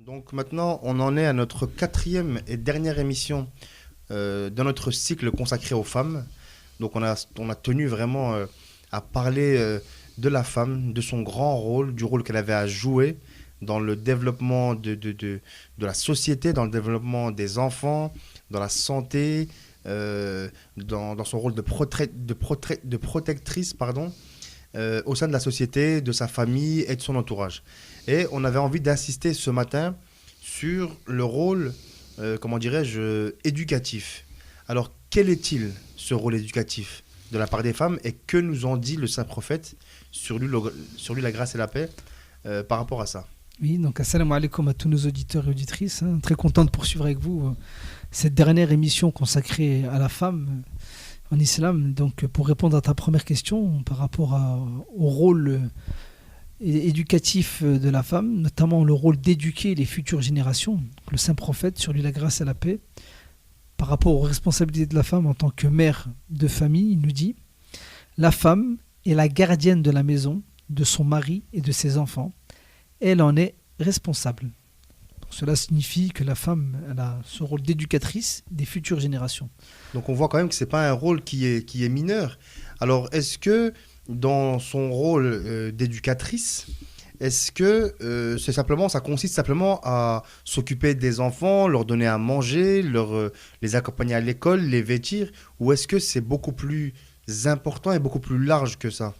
Donc maintenant, on en est à notre quatrième et dernière émission dans notre cycle consacré aux femmes. Donc on a tenu vraiment à parler de la femme, de son grand rôle, du rôle qu'elle avait à jouer dans le développement de la société, dans le développement des enfants, dans la santé, dans son rôle de protectrice, pardon, au sein de la société, de sa famille et de son entourage. Et on avait envie d'insister ce matin sur le rôle, comment dirais-je, éducatif. Alors, quel est-il, ce rôle éducatif de la part des femmes, et que nous en dit le saint prophète, sur lui la grâce et la paix, par rapport à ça? Oui, donc assalamu alaikum à tous nos auditeurs et auditrices. Très content de poursuivre avec vous cette dernière émission consacrée à la femme en islam. Donc pour répondre à ta première question par rapport au rôle éducatif de la femme, notamment le rôle d'éduquer les futures générations, le saint prophète, sur lui la grâce et la paix, par rapport aux responsabilités de la femme en tant que mère de famille, il nous dit: la femme est la gardienne de la maison, de son mari et de ses enfants. Elle en est responsable. Donc cela signifie que la femme, elle a ce rôle d'éducatrice des futures générations. Donc on voit quand même que ce n'est pas un rôle qui est mineur. Alors est-ce que dans son rôle d'éducatrice, est-ce que ça consiste simplement à s'occuper des enfants, leur donner à manger, les accompagner à l'école, les vêtir, ou est-ce que c'est beaucoup plus important et beaucoup plus large que ça?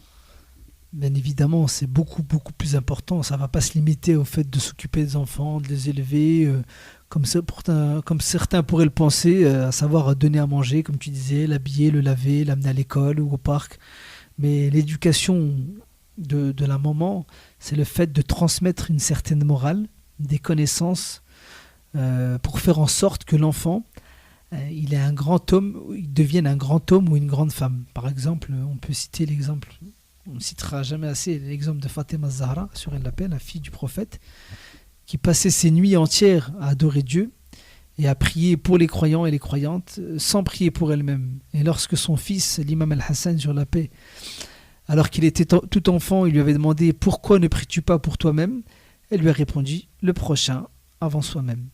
Bien évidemment, c'est beaucoup plus important. Ça ne va pas se limiter au fait de s'occuper des enfants, de les élever, comme certains pourraient le penser, à savoir donner à manger, comme tu disais, l'habiller, le laver, l'amener à l'école ou au parc. Mais l'éducation de la maman, c'est le fait de transmettre une certaine morale, des connaissances, pour faire en sorte que l'enfant, il est un grand homme, il devienne un grand homme ou une grande femme. Par exemple, on peut citer l'exemple... On ne citera jamais assez l'exemple de Fatima Zahra, sur elle l'appelle, la fille du prophète, qui passait ses nuits entières à adorer Dieu et à prier pour les croyants et les croyantes, sans prier pour elle-même. Et lorsque son fils, l'imam al-Hassan, sur la paix, alors qu'il était tout enfant, il lui avait demandé: pourquoi ne pries-tu pas pour toi-même? Elle lui a répondu: le prochain avant soi-même.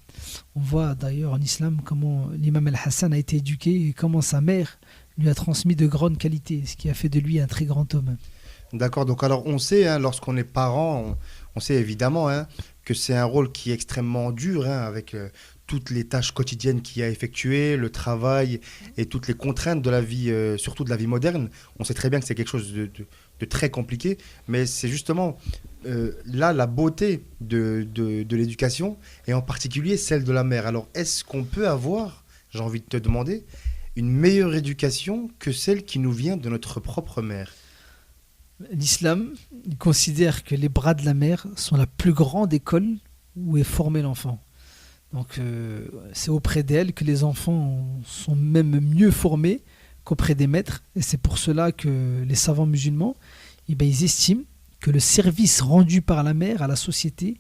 On voit d'ailleurs en islam comment l'imam al-Hassan a été éduqué et comment sa mère lui a transmis de grandes qualités, ce qui a fait de lui un très grand homme. D'accord, donc alors on sait, hein, lorsqu'on est parent, on sait évidemment, hein, que c'est un rôle qui est extrêmement dur, hein, avec toutes les tâches quotidiennes qu'il y a à effectuer, le travail et toutes les contraintes de la vie, surtout de la vie moderne. On sait très bien que c'est quelque chose de très compliqué, mais c'est justement là la beauté de l'éducation, et en particulier celle de la mère. Alors est-ce qu'on peut avoir, j'ai envie de te demander, une meilleure éducation que celle qui nous vient de notre propre mère? L'islam, il considère que les bras de la mère sont la plus grande école où est formé l'enfant. Donc c'est auprès d'elle que les enfants sont même mieux formés qu'auprès des maîtres. Et c'est pour cela que les savants musulmans, ils estiment que le service rendu par la mère à la société,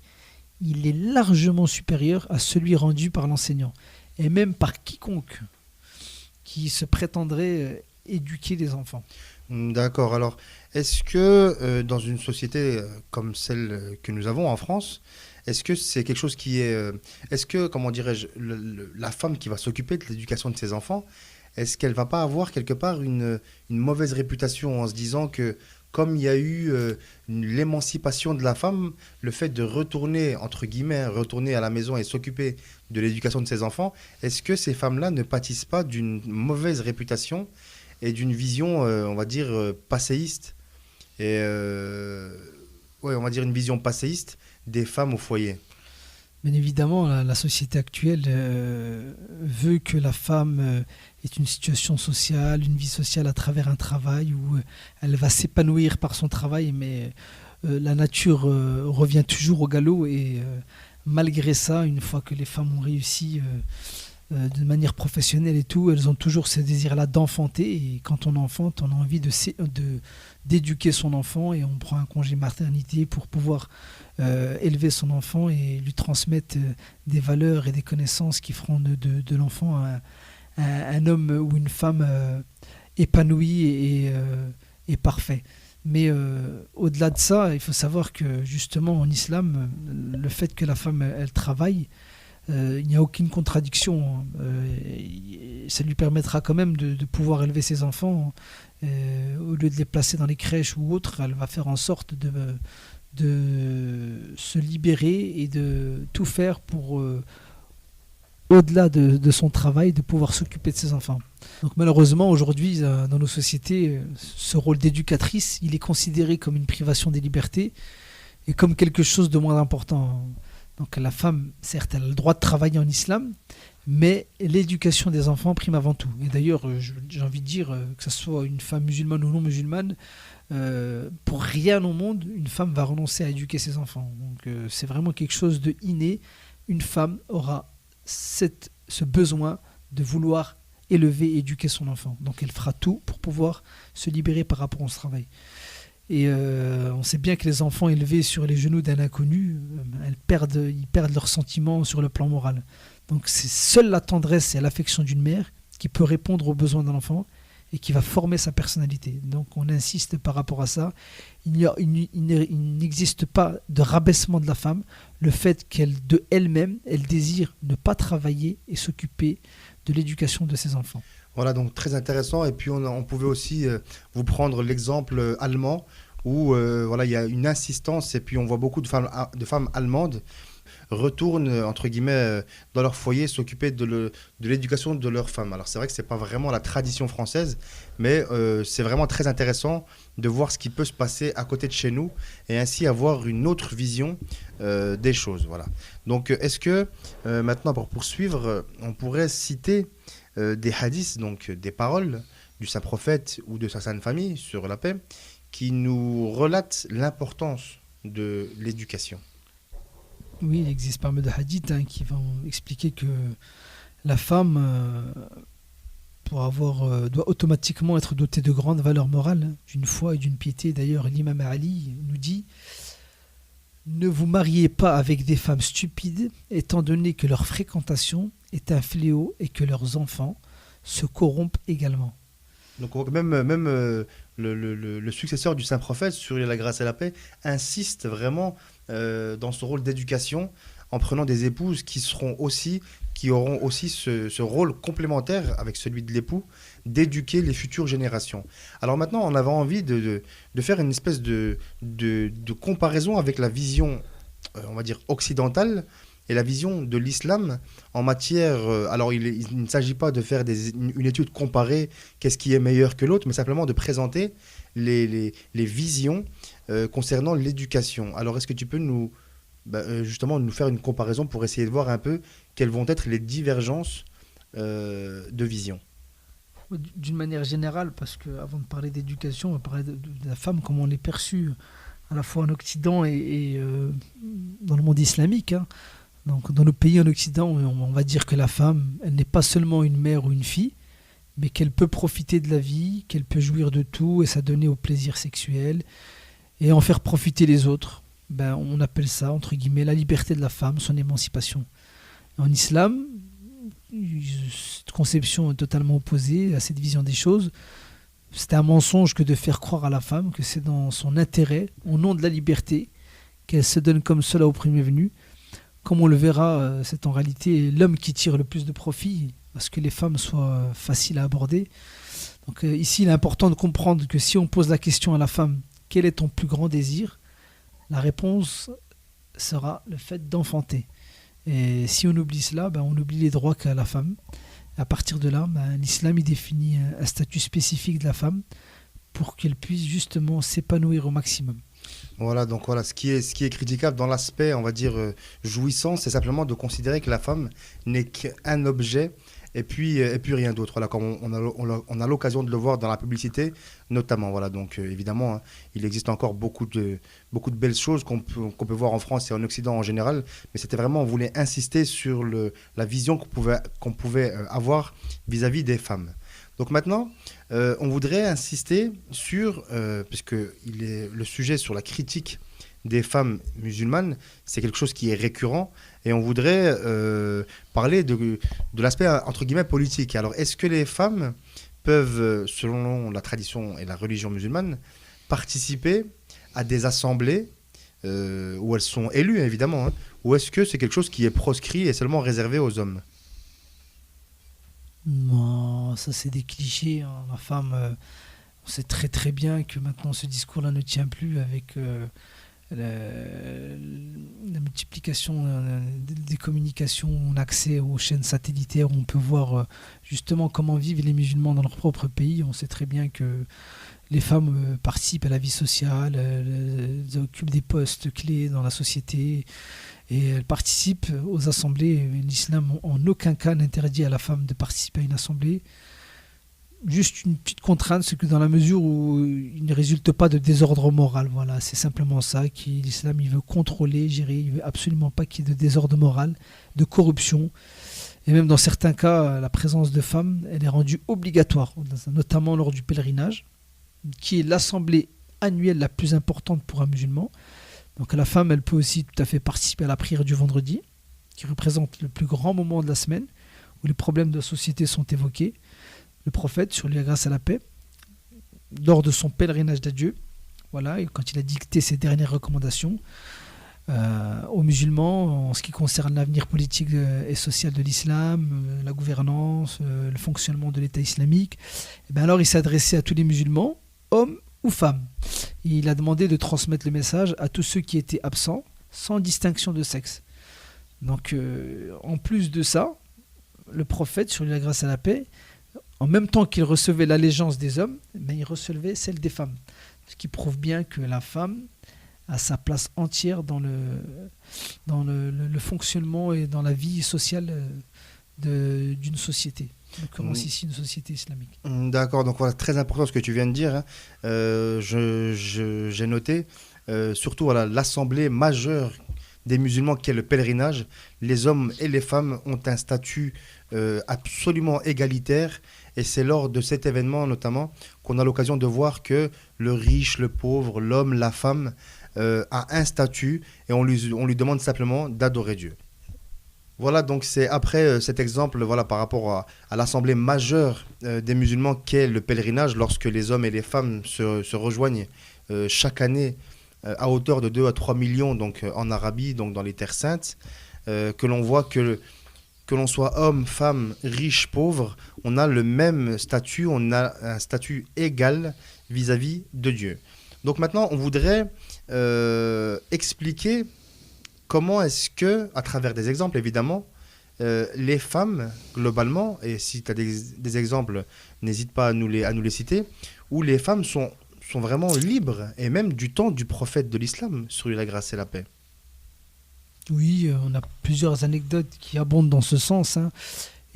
il est largement supérieur à celui rendu par l'enseignant. Et même par quiconque qui se prétendrait éduquer les enfants. D'accord. Alors, est-ce que dans une société comme celle que nous avons en France, est-ce que c'est quelque chose qui est... est-ce que, comment dirais-je, la femme qui va s'occuper de l'éducation de ses enfants, est-ce qu'elle va pas avoir quelque part une mauvaise réputation en se disant que, comme il y a eu l'émancipation de la femme, le fait de retourner, entre guillemets, retourner à la maison et s'occuper de l'éducation de ses enfants, est-ce que ces femmes-là ne pâtissent pas d'une mauvaise réputation et d'une vision, on va dire, passéiste, et ouais, on va dire une vision passéiste des femmes au foyer? Bien évidemment, la société actuelle veut que la femme ait une situation sociale, une vie sociale à travers un travail où elle va s'épanouir par son travail, mais la nature revient toujours au galop, et malgré ça, une fois que les femmes ont réussi de manière professionnelle et tout, elles ont toujours ce désir-là d'enfanter, et quand on enfante, on a envie d'éduquer son enfant, et on prend un congé maternité pour pouvoir élever son enfant et lui transmettre des valeurs et des connaissances qui feront de l'enfant un homme ou une femme épanoui et parfait. Mais au-delà de ça, il faut savoir que justement en islam, le fait que la femme elle travaille, il n'y a aucune contradiction, hein. Ça lui permettra quand même de pouvoir élever ses enfants. Au lieu de les placer dans les crèches ou autres, elle va faire en sorte de se libérer et de tout faire pour, au-delà de son travail, de pouvoir s'occuper de ses enfants. Donc malheureusement, aujourd'hui, dans nos sociétés, ce rôle d'éducatrice, il est considéré comme une privation des libertés et comme quelque chose de moins important. Donc la femme, certes, elle a le droit de travailler en islam, mais l'éducation des enfants prime avant tout. Et d'ailleurs, j'ai envie de dire, que ce soit une femme musulmane ou non musulmane, pour rien au monde, une femme va renoncer à éduquer ses enfants. Donc c'est vraiment quelque chose de inné. Une femme aura ce besoin de vouloir élever et éduquer son enfant. Donc elle fera tout pour pouvoir se libérer par rapport à ce travail. Et on sait bien que les enfants élevés sur les genoux d'un inconnu, ils perdent leurs sentiments sur le plan moral. Donc c'est seule la tendresse et l'affection d'une mère qui peut répondre aux besoins d'un enfant et qui va former sa personnalité. Donc on insiste par rapport à ça. Il n'existe pas de rabaissement de la femme. Le fait de elle-même, elle désire ne pas travailler et s'occuper de l'éducation de ses enfants. Voilà, donc très intéressant. Et puis on pouvait aussi vous prendre l'exemple allemand où voilà, il y a une insistance et puis on voit beaucoup de femmes allemandes retournent entre guillemets dans leur foyer s'occuper de l'éducation de leurs femmes. Alors c'est vrai que c'est pas vraiment la tradition française, mais c'est vraiment très intéressant de voir ce qui peut se passer à côté de chez nous et ainsi avoir une autre vision des choses. Voilà. Donc est-ce que maintenant pour poursuivre, on pourrait citer des hadiths, donc des paroles du saint prophète ou de sa sainte famille sur la paix, qui nous relatent l'importance de l'éducation. Oui, il existe pas mal de hadiths qui vont expliquer que la femme doit automatiquement être dotée de grandes valeurs morales, d'une foi et d'une piété. D'ailleurs, l'imam Ali nous dit: ne vous mariez pas avec des femmes stupides, étant donné que leur fréquentation est un fléau et que leurs enfants se corrompent également. Donc même le successeur du saint prophète, sur la grâce et la paix, insiste vraiment dans ce rôle d'éducation en prenant des épouses qui auront aussi ce rôle complémentaire avec celui de l'époux, d'éduquer les futures générations. Alors maintenant, on avait envie de faire une espèce de comparaison avec la vision, on va dire, occidentale et la vision de l'islam en matière... alors, il ne s'agit pas de faire une étude comparée, qu'est-ce qui est meilleur que l'autre, mais simplement de présenter les visions concernant l'éducation. Alors, est-ce que tu peux justement nous faire une comparaison pour essayer de voir un peu quelles vont être les divergences de vision? D'une manière générale, parce qu'avant de parler d'éducation, on va parler de la femme, comme on l'est perçue à la fois en Occident et dans le monde islamique. Donc, dans nos pays en Occident, on va dire que la femme, elle n'est pas seulement une mère ou une fille, mais qu'elle peut profiter de la vie, qu'elle peut jouir de tout et s'adonner au plaisir sexuel et en faire profiter les autres. On appelle ça, entre guillemets, la liberté de la femme, son émancipation. En islam, cette conception est totalement opposée à cette vision des choses. C'est un mensonge que de faire croire à la femme que c'est dans son intérêt, au nom de la liberté, qu'elle se donne comme cela au premier venu. Comme on le verra, c'est en réalité l'homme qui tire le plus de profit, parce que les femmes soient faciles à aborder. Donc ici, il est important de comprendre que si on pose la question à la femme, quel est ton plus grand désir? La réponse sera le fait d'enfanter. Et si on oublie cela, on oublie les droits qu'a la femme. À partir de là, l'islam il définit un statut spécifique de la femme pour qu'elle puisse justement s'épanouir au maximum. Voilà, donc voilà, ce qui est critiquable dans l'aspect, on va dire, jouissance, c'est simplement de considérer que la femme n'est qu'un objet et puis rien d'autre. Voilà, comme on a l'occasion de le voir dans la publicité, notamment. Voilà, donc évidemment, il existe encore beaucoup de belles choses qu'on peut voir en France et en Occident en général, mais c'était vraiment, on voulait insister sur la vision qu'on pouvait avoir vis-à-vis des femmes. Donc maintenant, on voudrait insister sur, puisque le sujet sur la critique des femmes musulmanes, c'est quelque chose qui est récurrent, et on voudrait parler de l'aspect, entre guillemets, politique. Alors, est-ce que les femmes peuvent, selon la tradition et la religion musulmane, participer à des assemblées où elles sont élues, évidemment, hein, ou est-ce que c'est quelque chose qui est proscrit et seulement réservé aux hommes? Non, ça c'est des clichés, hein. La femme, on sait très très bien que maintenant ce discours-là ne tient plus avec la multiplication des communications, on a accès aux chaînes satellitaires où on peut voir justement comment vivent les musulmans dans leur propre pays. On sait très bien que les femmes participent à la vie sociale, elles occupent des postes clés dans la société et elles participent aux assemblées. L'islam en aucun cas n'interdit à la femme de participer à une assemblée. Juste une petite contrainte, c'est que dans la mesure où il ne résulte pas de désordre moral, voilà, c'est simplement ça, l'islam il veut contrôler, gérer, il veut absolument pas qu'il y ait de désordre moral, de corruption, et même dans certains cas, la présence de femmes, elle est rendue obligatoire, notamment lors du pèlerinage, qui est l'assemblée annuelle la plus importante pour un musulman. Donc la femme, elle peut aussi tout à fait participer à la prière du vendredi, qui représente le plus grand moment de la semaine, où les problèmes de la société sont évoqués. Le prophète, sur lui la grâce et la paix, lors de son pèlerinage d'adieu, voilà, et quand il a dicté ses dernières recommandations aux musulmans en ce qui concerne l'avenir politique et social de l'islam, la gouvernance, le fonctionnement de l'État islamique, et bien alors il s'est adressé à tous les musulmans, hommes ou femmes. Il a demandé de transmettre le message à tous ceux qui étaient absents, sans distinction de sexe. Donc, en plus de ça, le prophète, sur lui la grâce et la paix, en même temps qu'il recevait l'allégeance des hommes, mais il recevait celle des femmes. Ce qui prouve bien que la femme a sa place entière dans le fonctionnement et dans la vie sociale d'une société. En l'occurrence ici, une société islamique. D'accord, donc voilà, très important ce que tu viens de dire, hein. J'ai noté, surtout voilà, l'assemblée majeure des musulmans qui est le pèlerinage. Les hommes et les femmes ont un statut absolument égalitaire. Et c'est lors de cet événement notamment qu'on a l'occasion de voir que le riche, le pauvre, l'homme, la femme a un statut et on lui demande simplement d'adorer Dieu. Voilà, donc c'est après cet exemple voilà, par rapport à l'assemblée majeure des musulmans qu'est le pèlerinage, lorsque les hommes et les femmes se rejoignent chaque année à hauteur de 2 à 3 millions donc, en Arabie, donc dans les terres saintes, que l'on voit que l'on soit homme, femme, riche, pauvre, on a le même statut, on a un statut égal vis-à-vis de Dieu. Donc maintenant, on voudrait expliquer comment est-ce que, à travers des exemples évidemment, les femmes, globalement, et si tu as des exemples, n'hésite pas à nous les citer, où les femmes sont vraiment libres, et même du temps du prophète de l'islam, sur lui la grâce et la paix. Oui, on a plusieurs anecdotes qui abondent dans ce sens, hein.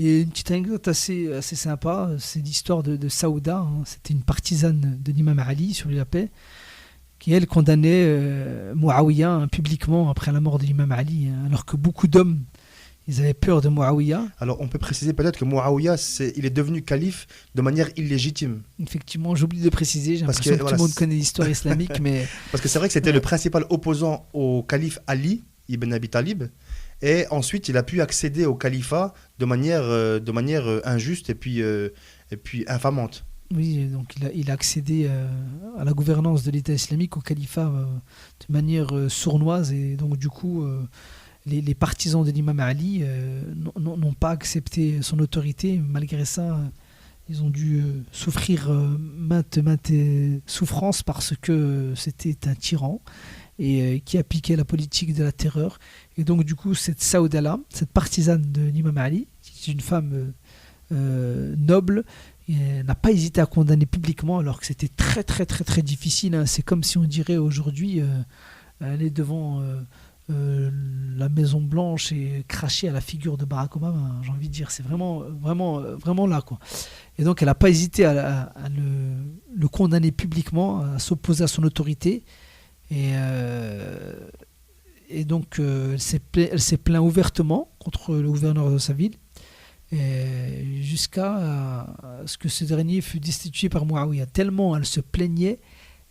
Et une petite anecdote assez sympa, c'est l'histoire de Saouda, hein. C'était une partisane de l'imam Ali, sur lui la paix, qui elle condamnait Muawiyah, hein, publiquement après la mort de l'imam Ali, hein, alors que beaucoup d'hommes, ils avaient peur de Muawiyah. Alors on peut préciser peut-être que Muawiyah, il est devenu calife de manière illégitime. Effectivement, j'oublie de préciser, j'ai l'impression que tout le monde connaît l'histoire islamique, mais... Parce que c'est vrai que c'était le principal opposant au calife Ali ibn Abi Talib, et ensuite il a pu accéder au califat de manière injuste et puis infamante. Oui, donc il a accédé à la gouvernance de l'État islamique, au califat, de manière sournoise, et donc du coup les partisans de l'imam Ali n'ont pas accepté son autorité. Malgré ça, ils ont dû souffrir maintes souffrances parce que c'était un tyran et qui appliquait la politique de la terreur. Et donc du coup, cette Saouda-là, cette partisane de l'imam Ali, qui est une femme noble, n'a pas hésité à condamner publiquement, alors que c'était très très très très difficile, hein. C'est comme si on dirait aujourd'hui aller devant la Maison Blanche et cracher à la figure de Barack Obama, hein. J'ai envie de dire, c'est vraiment là, quoi. Et donc elle n'a pas hésité à le condamner publiquement, à s'opposer à son autorité. Et donc elle s'est plainte ouvertement contre le gouverneur de sa ville, jusqu'à ce que ce dernier fût destitué par Muawiyah. Tellement elle se plaignait,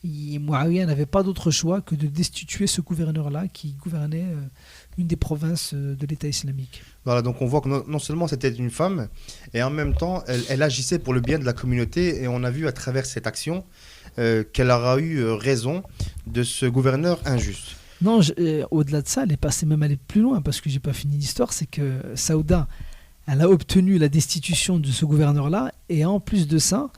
Muawiyah n'avait pas d'autre choix que de destituer ce gouverneur-là qui gouvernait une des provinces de l'État islamique. Voilà, donc on voit que non seulement c'était une femme, et en même temps elle agissait pour le bien de la communauté, et on a vu à travers cette action qu'elle aura eu raison de ce gouverneur injuste. Non, au-delà de ça, elle est passée même aller plus loin parce que j'ai pas fini l'histoire. C'est que Saouda, elle a obtenu la destitution de ce gouverneur-là et en plus de ça,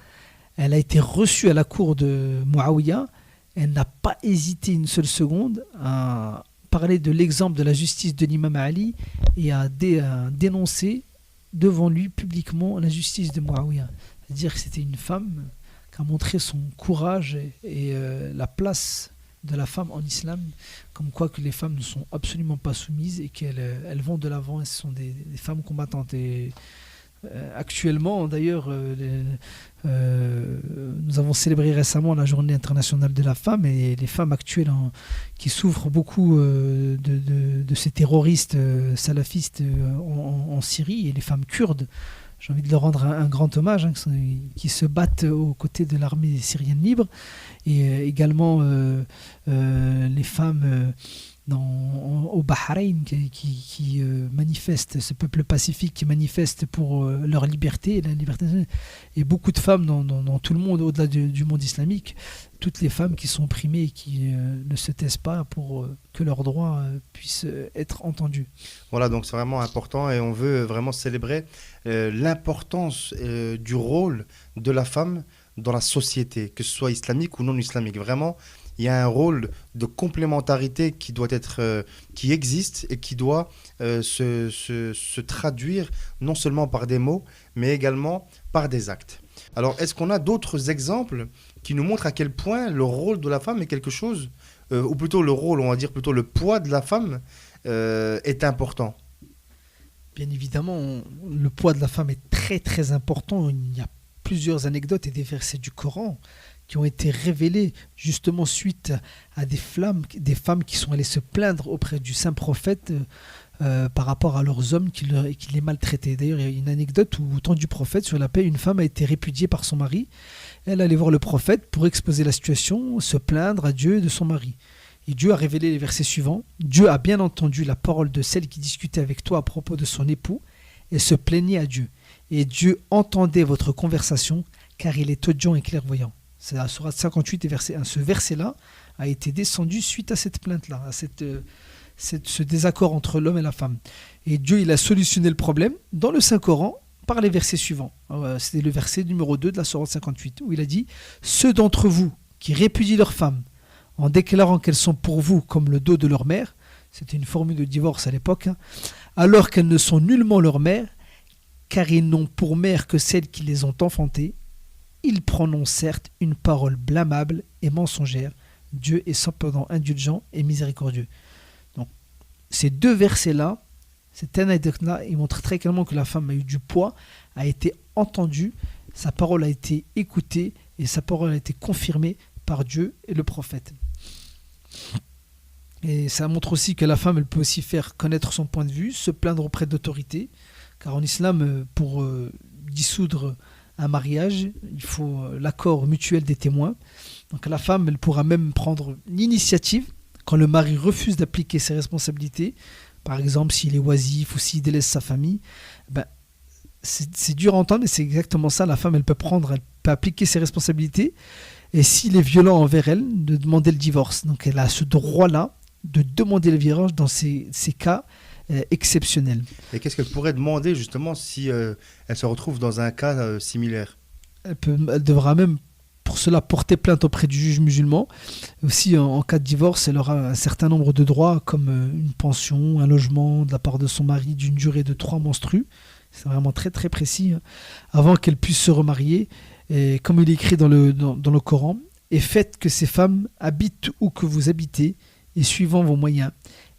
elle a été reçue à la cour de Muawiyah. Elle n'a pas hésité une seule seconde à parler de l'exemple de la justice de l'imam Ali et à dénoncer devant lui publiquement la justice de Muawiyah. C'est-à-dire que c'était une femme qui a montré son courage et la place de la femme en islam, comme quoi que les femmes ne sont absolument pas soumises et qu'elles vont de l'avant et ce sont des femmes combattantes. Et actuellement, d'ailleurs, nous avons célébré récemment la journée internationale de la femme et les femmes actuelles qui souffrent beaucoup de ces terroristes salafistes en Syrie et les femmes kurdes. J'ai envie de leur rendre un grand hommage, qui se battent aux côtés de l'armée syrienne libre. Et également les femmes au Bahreïn qui manifestent, ce peuple pacifique qui manifeste pour leur liberté, la liberté. Et beaucoup de femmes dans tout le monde, au-delà du monde islamique, toutes les femmes qui sont opprimées et qui ne se taisent pas pour que leurs droits puissent être entendus. Voilà, donc c'est vraiment important et on veut vraiment célébrer l'importance du rôle de la femme dans la société, que ce soit islamique ou non islamique. Vraiment, il y a un rôle de complémentarité qui existe et qui doit se traduire non seulement par des mots, mais également par des actes. Alors, est-ce qu'on a d'autres exemples qui nous montrent à quel point le rôle de la femme est quelque chose, ou plutôt le rôle, on va dire plutôt le poids de la femme est important? Bien évidemment, le poids de la femme est très très important. Il y a plusieurs anecdotes et des versets du Coran qui ont été révélés justement suite à des femmes qui sont allées se plaindre auprès du saint prophète par rapport à leurs hommes qui les maltraitaient. D'ailleurs, il y a une anecdote où, au temps du prophète, sur la paix, une femme a été répudiée par son mari. Elle allait voir le prophète pour exposer la situation, se plaindre à Dieu de son mari. Et Dieu a révélé les versets suivants. Dieu a bien entendu la parole de celle qui discutait avec toi à propos de son époux et se plaignait à Dieu. Et Dieu entendait votre conversation car il est audient et clairvoyant. C'est la sourate 58 et verset 1. Ce verset-là a été descendu suite à cette plainte-là, à ce désaccord entre l'homme et la femme. Et Dieu, il a solutionné le problème dans le Saint-Coran par les versets suivants. C'était le verset numéro 2 de la sourate 58 où il a dit « Ceux d'entre vous qui répudient leurs femmes en déclarant qu'elles sont pour vous comme le dos de leur mère, c'était une formule de divorce à l'époque, alors qu'elles ne sont nullement leur mère, car ils n'ont pour mère que celles qui les ont enfantées, ils prononcent certes une parole blâmable et mensongère. Dieu est cependant indulgent et miséricordieux. » Donc, ces deux versets-là, cette anecdote-là, ils montrent très clairement que la femme a eu du poids, a été entendue, sa parole a été écoutée et sa parole a été confirmée par Dieu et le prophète. Et ça montre aussi que la femme, elle peut aussi faire connaître son point de vue, se plaindre auprès d'autorités, car en islam, pour dissoudre un mariage, il faut l'accord mutuel des témoins. Donc la femme, elle pourra même prendre l'initiative quand le mari refuse d'appliquer ses responsabilités, par exemple s'il est oisif ou s'il délaisse sa famille. C'est dur à entendre, mais c'est exactement ça. La femme, elle peut appliquer ses responsabilités, et s'il est violent envers elle, de demander le divorce. Donc elle a ce droit-là de demander le divorce dans ces cas exceptionnels. Et qu'est-ce qu'elle pourrait demander justement si elle se retrouve dans un cas similaire? Elle devra même pour cela porter plainte auprès du juge musulman. Aussi, en cas de divorce, elle aura un certain nombre de droits comme une pension, un logement de la part de son mari d'une durée de 3 menstrues. C'est vraiment très très précis, avant qu'elle puisse se remarier. Et comme il est écrit dans le Coran, et faites que ces femmes habitent où que vous habitez et suivant vos moyens,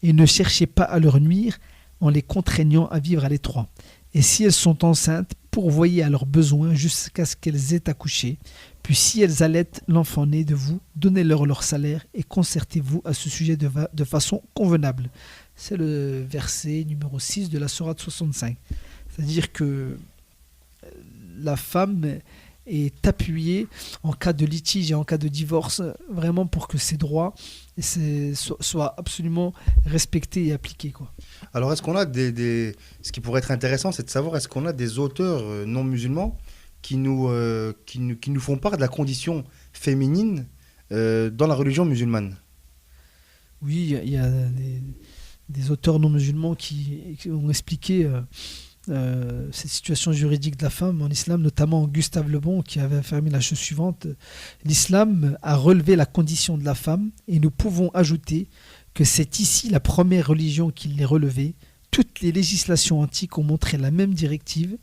et ne cherchez pas à leur nuire en les contraignant à vivre à l'étroit. Et si elles sont enceintes, pourvoyez à leurs besoins jusqu'à ce qu'elles aient accouché. Puis si elles allaitent l'enfant né de vous, donnez-leur leur salaire et concertez-vous à ce sujet de façon convenable. C'est le verset numéro 6 de la sourate 65. C'est-à-dire que la femme est appuyée en cas de litige et en cas de divorce, vraiment pour que ses droits soient absolument respectés et appliqués, quoi. Alors, est-ce qu'on a ce qui pourrait être intéressant, c'est de savoir, est-ce qu'on a des auteurs non musulmans qui nous font part de la condition féminine dans la religion musulmane. Oui, il y a des auteurs non musulmans qui ont expliqué cette situation juridique de la femme en islam, notamment Gustave Le Bon, qui avait affirmé la chose suivante: l'islam a relevé la condition de la femme, et nous pouvons ajouter que c'est ici la première religion qui l'ait relevée. Toutes les législations antiques ont montré la même directive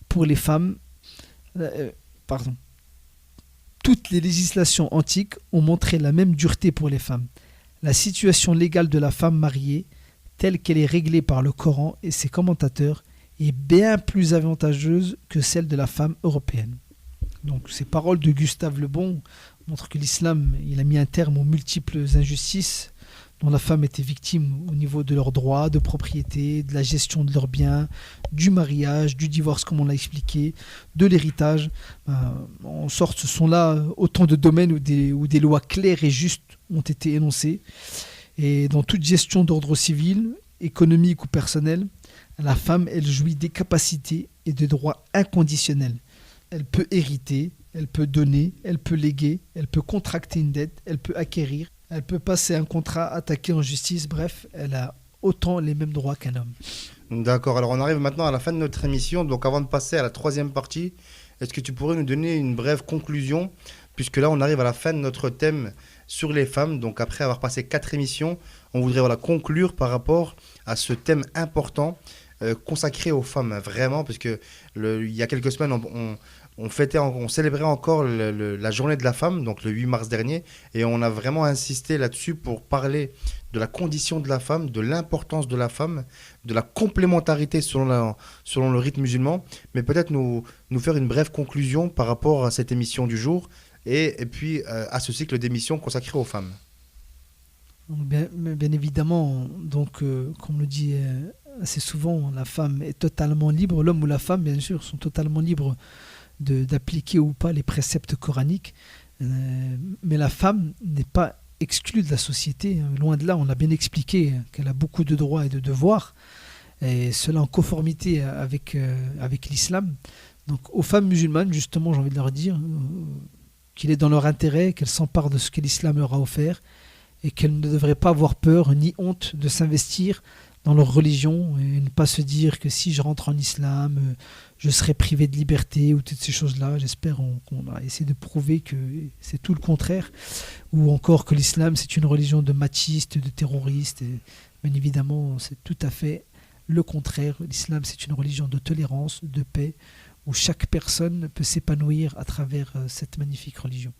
pour les femmes. Pardon. Toutes les législations antiques ont montré la même dureté pour les femmes. La situation légale de la femme mariée, telle qu'elle est réglée par le Coran et ses commentateurs, est bien plus avantageuse que celle de la femme européenne. Donc ces paroles de Gustave Le Bon montrent que l'islam, il a mis un terme aux multiples injustices dont la femme était victime au niveau de leurs droits, de propriété, de la gestion de leurs biens, du mariage, du divorce comme on l'a expliqué, de l'héritage. En sorte, ce sont là autant de domaines où des lois claires et justes ont été énoncées. Et dans toute gestion d'ordre civil, économique ou personnel, la femme, elle jouit des capacités et de droits inconditionnels. Elle peut hériter, elle peut donner, elle peut léguer, elle peut contracter une dette, elle peut acquérir, elle peut passer un contrat, attaquer en justice, bref, elle a autant les mêmes droits qu'un homme. D'accord, alors on arrive maintenant à la fin de notre émission. Donc avant de passer à la troisième partie, est-ce que tu pourrais nous donner une brève conclusion, puisque là on arrive à la fin de notre thème sur les femmes. Donc après avoir passé 4 émissions, on voudrait conclure par rapport à ce thème important consacré aux femmes, vraiment, parce que il y a quelques semaines, on célébrait encore la journée de la femme, donc le 8 mars dernier, et on a vraiment insisté là-dessus pour parler de la condition de la femme, de l'importance de la femme, de la complémentarité selon le rythme musulman, mais peut-être nous faire une brève conclusion par rapport à cette émission du jour et puis à ce cycle d'émissions consacré aux femmes. Bien évidemment, donc, comme on le dit assez souvent, la femme est totalement libre, l'homme ou la femme, bien sûr, sont totalement libres d'appliquer ou pas les préceptes coraniques, mais la femme n'est pas exclue de la société. Loin de là, on a bien expliqué qu'elle a beaucoup de droits et de devoirs, et cela en conformité avec l'islam. Donc aux femmes musulmanes, justement, j'ai envie de leur dire qu'il est dans leur intérêt qu'elles s'emparent de ce que l'islam leur a offert, et qu'elles ne devraient pas avoir peur ni honte de s'investir dans leur religion et ne pas se dire que si je rentre en islam, je serai privé de liberté ou toutes ces choses-là. J'espère qu'on a essayé de prouver que c'est tout le contraire, ou encore que l'islam c'est une religion de machistes, de terroristes. Et bien évidemment, c'est tout à fait le contraire. L'islam c'est une religion de tolérance, de paix, où chaque personne peut s'épanouir à travers cette magnifique religion.